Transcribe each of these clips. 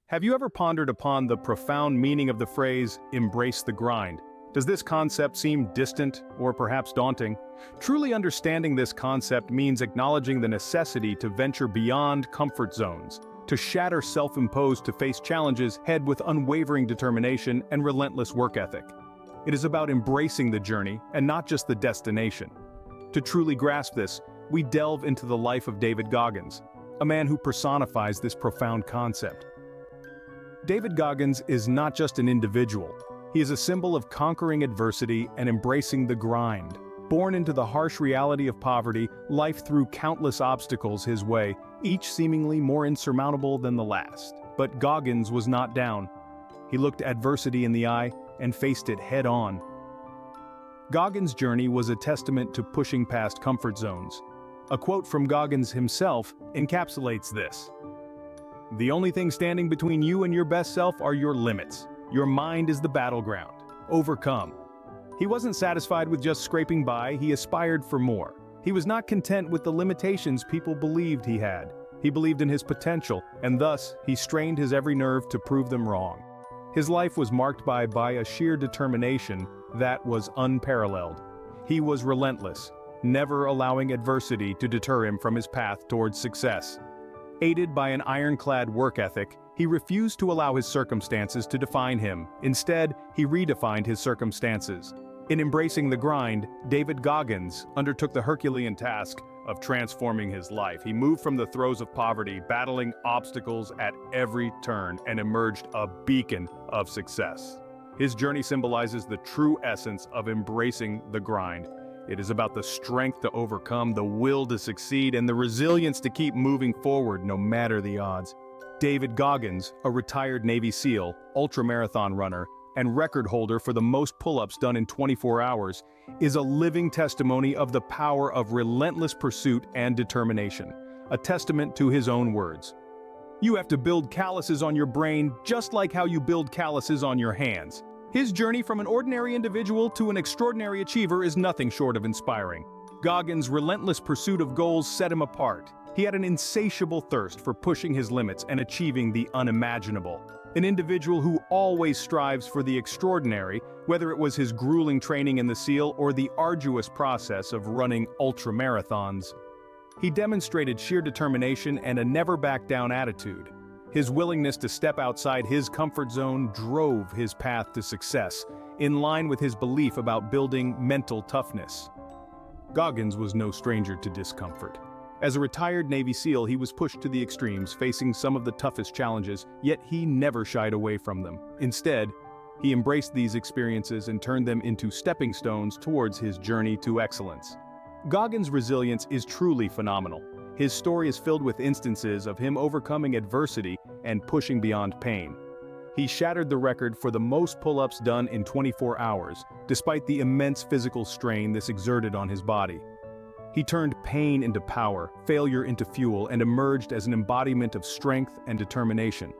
Have you ever pondered upon the profound meaning of the phrase, embrace the grind? Does this concept seem distant or perhaps daunting? Truly understanding this concept means acknowledging the necessity to venture beyond comfort zones, to shatter self-imposed to face challenges head with unwavering determination and relentless work ethic. It is about embracing the journey and not just the destination. To truly grasp this, we delve into the life of David Goggins, a man who personifies this profound concept. David Goggins is not just an individual. He is a symbol of conquering adversity and embracing the grind. Born into the harsh reality of poverty, life threw countless obstacles his way, each seemingly more insurmountable than the last. But Goggins was not down. He looked adversity in the eye and faced it head-on. Goggins' journey was a testament to pushing past comfort zones. A quote from Goggins himself encapsulates this. "The only thing standing between you and your best self are your limits. Your mind is the battleground. Overcome." He wasn't satisfied with just scraping by, he aspired for more. He was not content with the limitations people believed he had. He believed in his potential, and thus, he strained his every nerve to prove them wrong. His life was marked by a sheer determination that was unparalleled. He was relentless, never allowing adversity to deter him from his path towards success. Aided by an ironclad work ethic, he refused to allow his circumstances to define him. Instead, he redefined his circumstances. In embracing the grind, David Goggins undertook the Herculean task of transforming his life. He moved from the throes of poverty, battling obstacles at every turn, and emerged a beacon of success. His journey symbolizes the true essence of embracing the grind. It is about the strength to overcome, the will to succeed, and the resilience to keep moving forward no matter the odds. David Goggins, a retired Navy SEAL, ultramarathon runner, and record holder for the most pull-ups done in 24 hours, is a living testimony of the power of relentless pursuit and determination, a testament to his own words. "You have to build calluses on your brain just like how you build calluses on your hands." His journey from an ordinary individual to an extraordinary achiever is nothing short of inspiring. Goggins' relentless pursuit of goals set him apart. He had an insatiable thirst for pushing his limits and achieving the unimaginable. An individual who always strives for the extraordinary, whether it was his grueling training in the SEAL or the arduous process of running ultramarathons. He demonstrated sheer determination and a never-back-down attitude. His willingness to step outside his comfort zone drove his path to success, in line with his belief about building mental toughness. Goggins was no stranger to discomfort. As a retired Navy SEAL, he was pushed to the extremes, facing some of the toughest challenges, yet he never shied away from them. Instead, he embraced these experiences and turned them into stepping stones towards his journey to excellence. Goggins' resilience is truly phenomenal. His story is filled with instances of him overcoming adversity and pushing beyond pain. He shattered the record for the most pull-ups done in 24 hours, despite the immense physical strain this exerted on his body. He turned pain into power, failure into fuel, and emerged as an embodiment of strength and determination.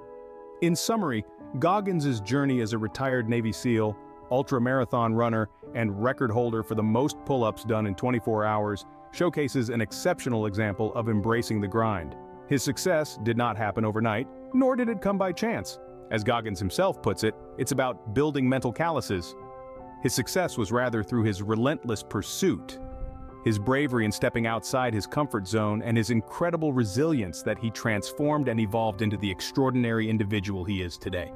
In summary, Goggins' journey as a retired Navy SEAL, ultramarathon runner, and record holder for the most pull-ups done in 24 hours showcases an exceptional example of embracing the grind. His success did not happen overnight, nor did it come by chance. As Goggins himself puts it, it's about building mental calluses. His success was rather through his relentless pursuit, his bravery in stepping outside his comfort zone, and his incredible resilience that he transformed and evolved into the extraordinary individual he is today.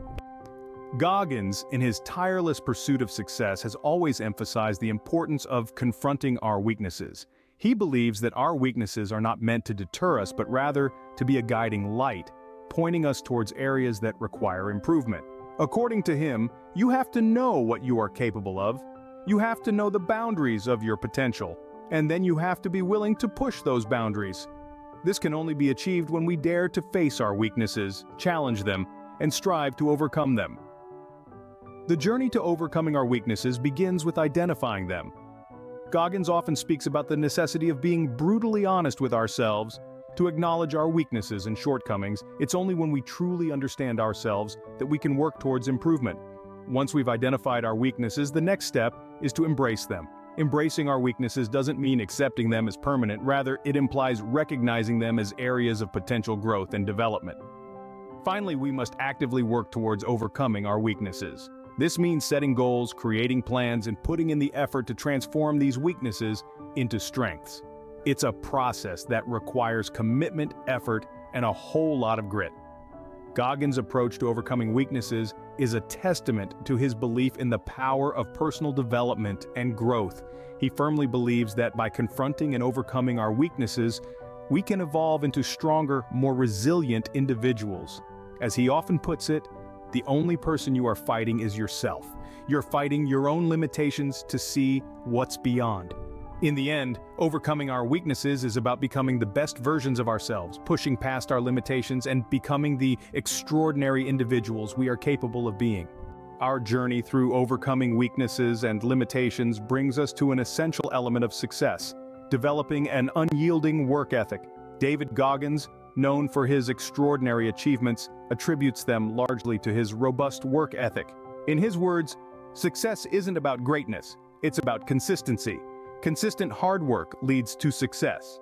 Goggins, in his tireless pursuit of success, has always emphasized the importance of confronting our weaknesses. He believes that our weaknesses are not meant to deter us, but rather to be a guiding light, pointing us towards areas that require improvement. According to him, you have to know what you are capable of. You have to know the boundaries of your potential, and then you have to be willing to push those boundaries. This can only be achieved when we dare to face our weaknesses, challenge them, and strive to overcome them. The journey to overcoming our weaknesses begins with identifying them. Goggins often speaks about the necessity of being brutally honest with ourselves, to acknowledge our weaknesses and shortcomings. It's only when we truly understand ourselves that we can work towards improvement. Once we've identified our weaknesses, the next step is to embrace them. Embracing our weaknesses doesn't mean accepting them as permanent, rather it implies recognizing them as areas of potential growth and development. Finally, we must actively work towards overcoming our weaknesses. This means setting goals, creating plans, and putting in the effort to transform these weaknesses into strengths. It's a process that requires commitment, effort, and a whole lot of grit. Goggins' approach to overcoming weaknesses is a testament to his belief in the power of personal development and growth. He firmly believes that by confronting and overcoming our weaknesses, we can evolve into stronger, more resilient individuals. As he often puts it, the only person you are fighting is yourself. You're fighting your own limitations to see what's beyond. In the end, overcoming our weaknesses is about becoming the best versions of ourselves, pushing past our limitations and becoming the extraordinary individuals we are capable of being. Our journey through overcoming weaknesses and limitations brings us to an essential element of success: developing an unyielding work ethic. David Goggins, known for his extraordinary achievements, attributes them largely to his robust work ethic. In his words, success isn't about greatness, it's about consistency. Consistent hard work leads to success.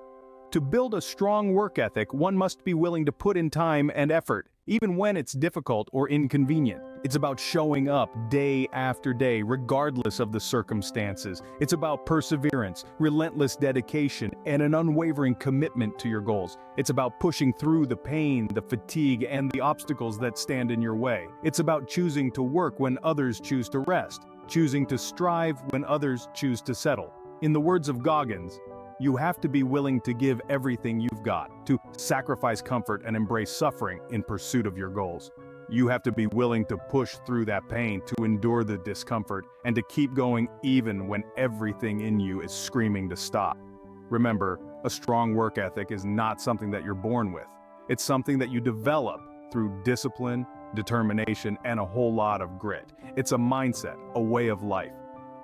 To build a strong work ethic, one must be willing to put in time and effort, even when it's difficult or inconvenient. It's about showing up day after day, regardless of the circumstances. It's about perseverance, relentless dedication, and an unwavering commitment to your goals. It's about pushing through the pain, the fatigue, and the obstacles that stand in your way. It's about choosing to work when others choose to rest, choosing to strive when others choose to settle. In the words of Goggins, you have to be willing to give everything you've got, to sacrifice comfort and embrace suffering in pursuit of your goals. You have to be willing to push through that pain, to endure the discomfort, and to keep going even when everything in you is screaming to stop. Remember, a strong work ethic is not something that you're born with. It's something that you develop through discipline, determination, and a whole lot of grit. It's a mindset, a way of life,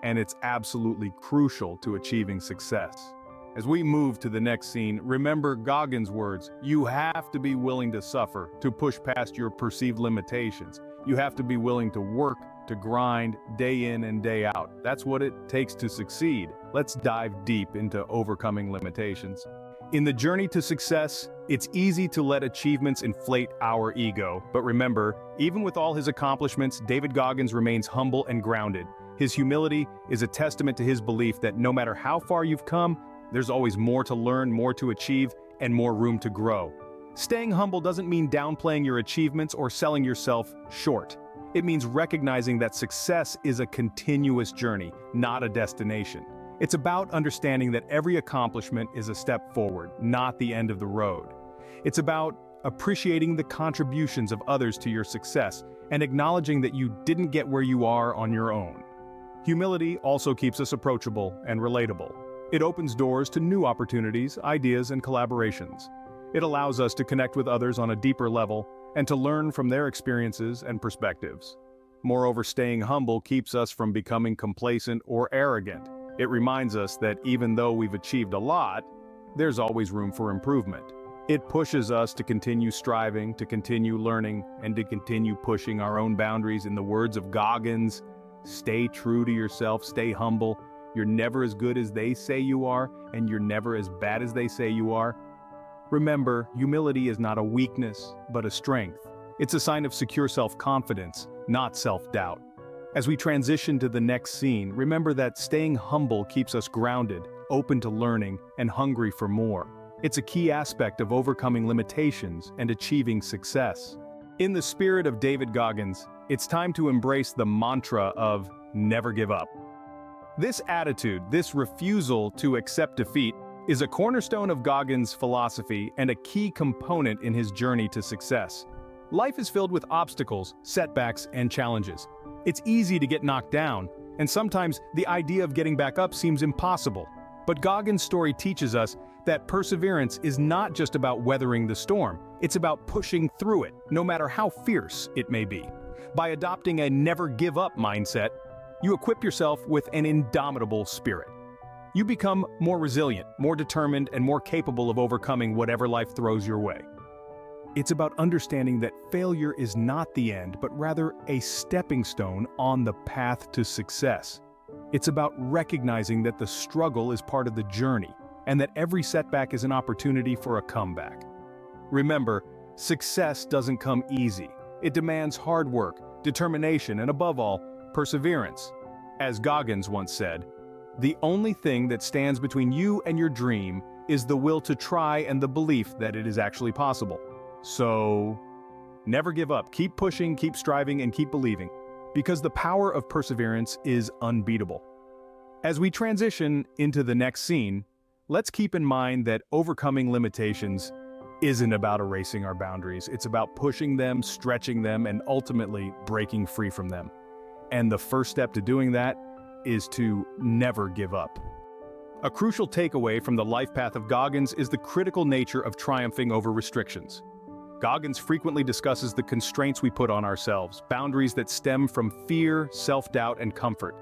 and it's absolutely crucial to achieving success. As we move to the next scene, remember Goggins' words: you have to be willing to suffer, to push past your perceived limitations. You have to be willing to work, to grind, day in and day out. That's what it takes to succeed. Let's dive deep into overcoming limitations. In the journey to success, it's easy to let achievements inflate our ego. But remember, even with all his accomplishments, David Goggins remains humble and grounded. His humility is a testament to his belief that no matter how far you've come, there's always more to learn, more to achieve, and more room to grow. Staying humble doesn't mean downplaying your achievements or selling yourself short. It means recognizing that success is a continuous journey, not a destination. It's about understanding that every accomplishment is a step forward, not the end of the road. It's about appreciating the contributions of others to your success and acknowledging that you didn't get where you are on your own. Humility also keeps us approachable and relatable. It opens doors to new opportunities, ideas, and collaborations. It allows us to connect with others on a deeper level and to learn from their experiences and perspectives. Moreover, staying humble keeps us from becoming complacent or arrogant. It reminds us that even though we've achieved a lot, there's always room for improvement. It pushes us to continue striving, to continue learning, and to continue pushing our own boundaries. In the words of Goggins, stay true to yourself, stay humble. You're never as good as they say you are, and you're never as bad as they say you are. Remember, humility is not a weakness, but a strength. It's a sign of secure self-confidence, not self-doubt. As we transition to the next scene, remember that staying humble keeps us grounded, open to learning, and hungry for more. It's a key aspect of overcoming limitations and achieving success. In the spirit of David Goggins, it's time to embrace the mantra of never give up. This attitude, this refusal to accept defeat, is a cornerstone of Goggins' philosophy and a key component in his journey to success. Life is filled with obstacles, setbacks, and challenges. It's easy to get knocked down, and sometimes the idea of getting back up seems impossible. But Goggins' story teaches us that perseverance is not just about weathering the storm, it's about pushing through it, no matter how fierce it may be. By adopting a never-give-up mindset, you equip yourself with an indomitable spirit. You become more resilient, more determined, and more capable of overcoming whatever life throws your way. It's about understanding that failure is not the end, but rather a stepping stone on the path to success. It's about recognizing that the struggle is part of the journey, and that every setback is an opportunity for a comeback. Remember, Success doesn't come easy. It demands hard work, determination, and above all, perseverance. As Goggins once said, "The only thing that stands between you and your dream is the will to try and the belief that it is actually possible." So, never give up. Keep pushing, keep striving, and keep believing. Because the power of perseverance is unbeatable. As we transition into the next scene, let's keep in mind that overcoming limitations isn't about erasing our boundaries. It's about pushing them, stretching them, and ultimately breaking free from them. And the first step to doing that is to never give up. A crucial takeaway from the life path of Goggins is the critical nature of triumphing over restrictions. Goggins frequently discusses the constraints we put on ourselves, boundaries that stem from fear, self-doubt, and comfort.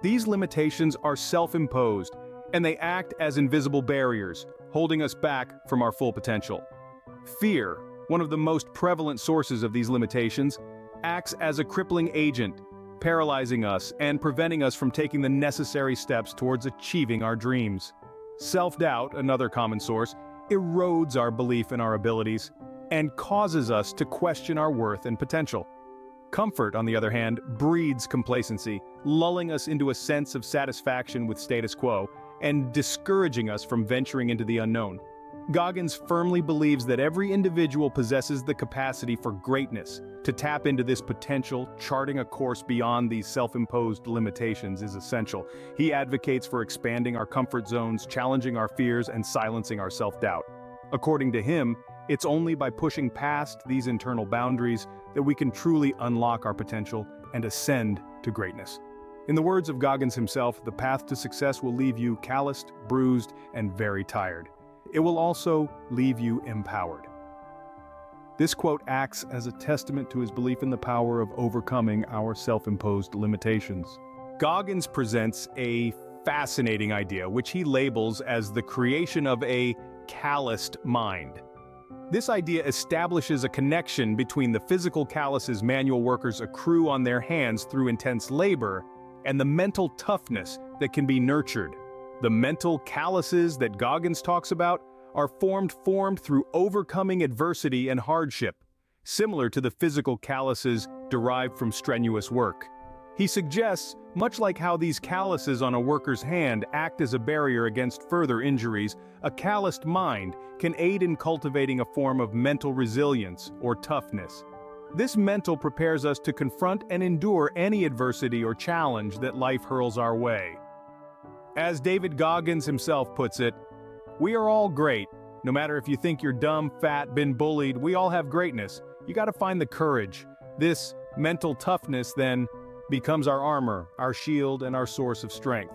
These limitations are self-imposed, and they act as invisible barriers, holding us back from our full potential. Fear, one of the most prevalent sources of these limitations, acts as a crippling agent, paralyzing us and preventing us from taking the necessary steps towards achieving our dreams. Self-doubt, another common source, erodes our belief in our abilities and causes us to question our worth and potential. Comfort, on the other hand, breeds complacency, lulling us into a sense of satisfaction with status quo and discouraging us from venturing into the unknown. Goggins firmly believes that every individual possesses the capacity for greatness. To tap into this potential, charting a course beyond these self-imposed limitations is essential. He advocates for expanding our comfort zones, challenging our fears, and silencing our self-doubt. According to him, it's only by pushing past these internal boundaries that we can truly unlock our potential and ascend to greatness. In the words of Goggins himself, the path to success will leave you calloused, bruised, and very tired. It will also leave you empowered. This quote acts as a testament to his belief in the power of overcoming our self-imposed limitations. Goggins presents a fascinating idea, which he labels as the creation of a calloused mind. This idea establishes a connection between the physical calluses manual workers accrue on their hands through intense labor and the mental toughness that can be nurtured. The mental calluses that Goggins talks about are formed through overcoming adversity and hardship, similar to the physical calluses derived from strenuous work. He suggests, much like how these calluses on a worker's hand act as a barrier against further injuries, a calloused mind can aid in cultivating a form of mental resilience or toughness. This mental prepares us to confront and endure any adversity or challenge that life hurls our way. As David Goggins himself puts it, "We are all great. No matter if you think you're dumb, fat, been bullied, we all have greatness. You gotta find the courage." This mental toughness then becomes our armor, our shield, and our source of strength.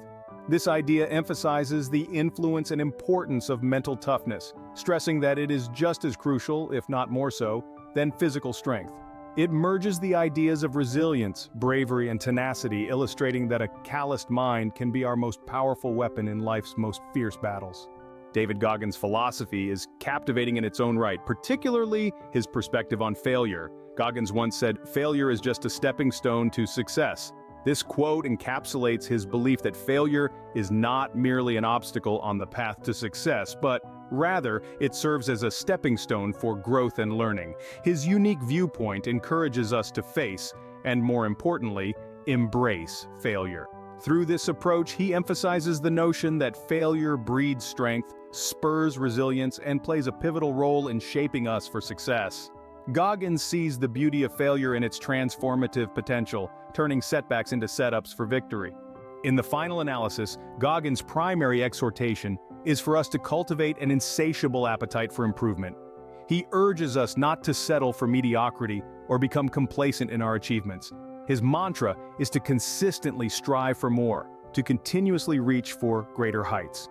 This idea emphasizes the influence and importance of mental toughness, stressing that it is just as crucial, if not more so, than physical strength. It merges the ideas of resilience, bravery, and tenacity, illustrating that a calloused mind can be our most powerful weapon in life's most fierce battles. David Goggins' philosophy is captivating in its own right, particularly his perspective on failure. Goggins once said, "Failure is just a stepping stone to success." This quote encapsulates his belief that failure is not merely an obstacle on the path to success, but rather it serves as a stepping stone for growth and learning. His unique viewpoint encourages us to face, and more importantly, embrace failure. Through this approach, he emphasizes the notion that failure breeds strength, spurs resilience, and plays a pivotal role in shaping us for success. Goggins sees the beauty of failure in its transformative potential, turning setbacks into setups for victory. In the final analysis, Goggins' primary exhortation is for us to cultivate an insatiable appetite for improvement. He urges us not to settle for mediocrity or become complacent in our achievements. His mantra is to consistently strive for more, to continuously reach for greater heights.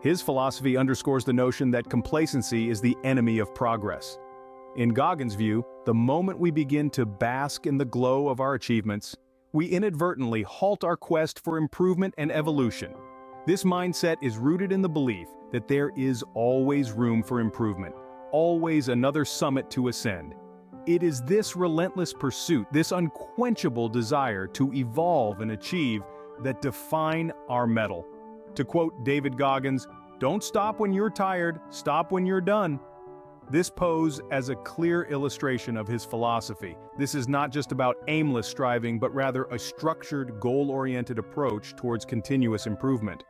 His philosophy underscores the notion that complacency is the enemy of progress. In Goggins' view, the moment we begin to bask in the glow of our achievements, we inadvertently halt our quest for improvement and evolution. This mindset is rooted in the belief that there is always room for improvement, always another summit to ascend. It is this relentless pursuit, this unquenchable desire to evolve and achieve, that define our mettle. To quote David Goggins, "Don't stop when you're tired, stop when you're done." This pose as a clear illustration of his philosophy. This is not just about aimless striving, but rather a structured, goal-oriented approach towards continuous improvement.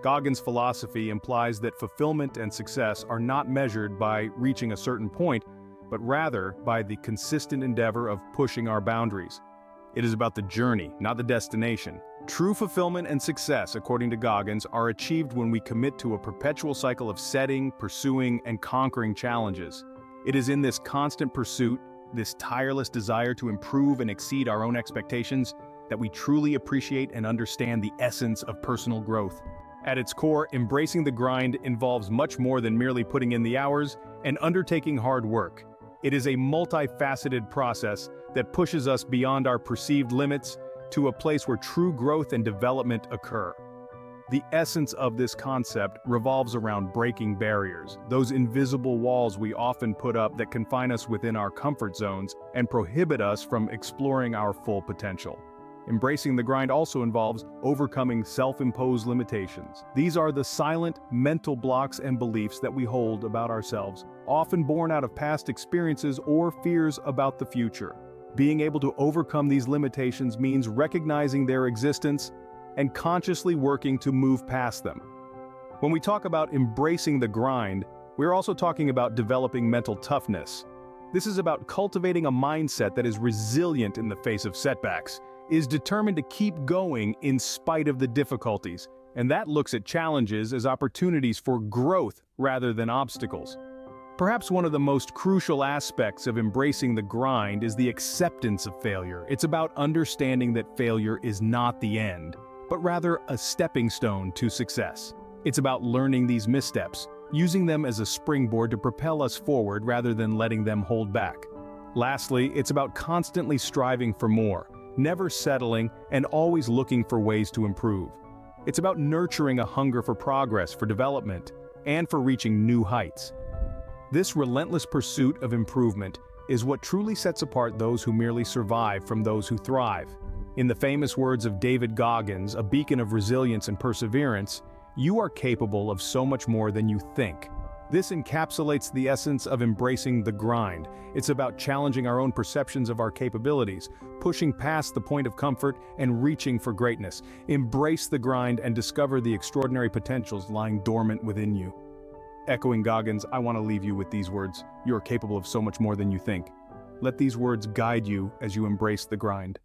Goggins' philosophy implies that fulfillment and success are not measured by reaching a certain point, but rather by the consistent endeavor of pushing our boundaries. It is about the journey, not the destination. True fulfillment and success, according to Goggins, are achieved when we commit to a perpetual cycle of setting, pursuing, and conquering challenges. It is in this constant pursuit, this tireless desire to improve and exceed our own expectations, that we truly appreciate and understand the essence of personal growth. At its core, embracing the grind involves much more than merely putting in the hours and undertaking hard work. It is a multifaceted process that pushes us beyond our perceived limits to a place where true growth and development occur. The essence of this concept revolves around breaking barriers, those invisible walls we often put up that confine us within our comfort zones and prohibit us from exploring our full potential. Embracing the grind also involves overcoming self-imposed limitations. These are the silent, mental blocks and beliefs that we hold about ourselves, often born out of past experiences or fears about the future. Being able to overcome these limitations means recognizing their existence and consciously working to move past them. When we talk about embracing the grind, we're also talking about developing mental toughness. This is about cultivating a mindset that is resilient in the face of setbacks, is determined to keep going in spite of the difficulties, and that looks at challenges as opportunities for growth rather than obstacles. Perhaps one of the most crucial aspects of embracing the grind is the acceptance of failure. It's about understanding that failure is not the end, but rather a stepping stone to success. It's about learning these missteps, using them as a springboard to propel us forward rather than letting them hold back. Lastly, it's about constantly striving for more, never settling, and always looking for ways to improve. It's about nurturing a hunger for progress, for development, and for reaching new heights. This relentless pursuit of improvement is what truly sets apart those who merely survive from those who thrive. In the famous words of David Goggins, a beacon of resilience and perseverance, "You are capable of so much more than you think." This encapsulates the essence of embracing the grind. It's about challenging our own perceptions of our capabilities, pushing past the point of comfort, and reaching for greatness. Embrace the grind and discover the extraordinary potentials lying dormant within you. Echoing Goggins, I want to leave you with these words: you are capable of so much more than you think. Let these words guide you as you embrace the grind.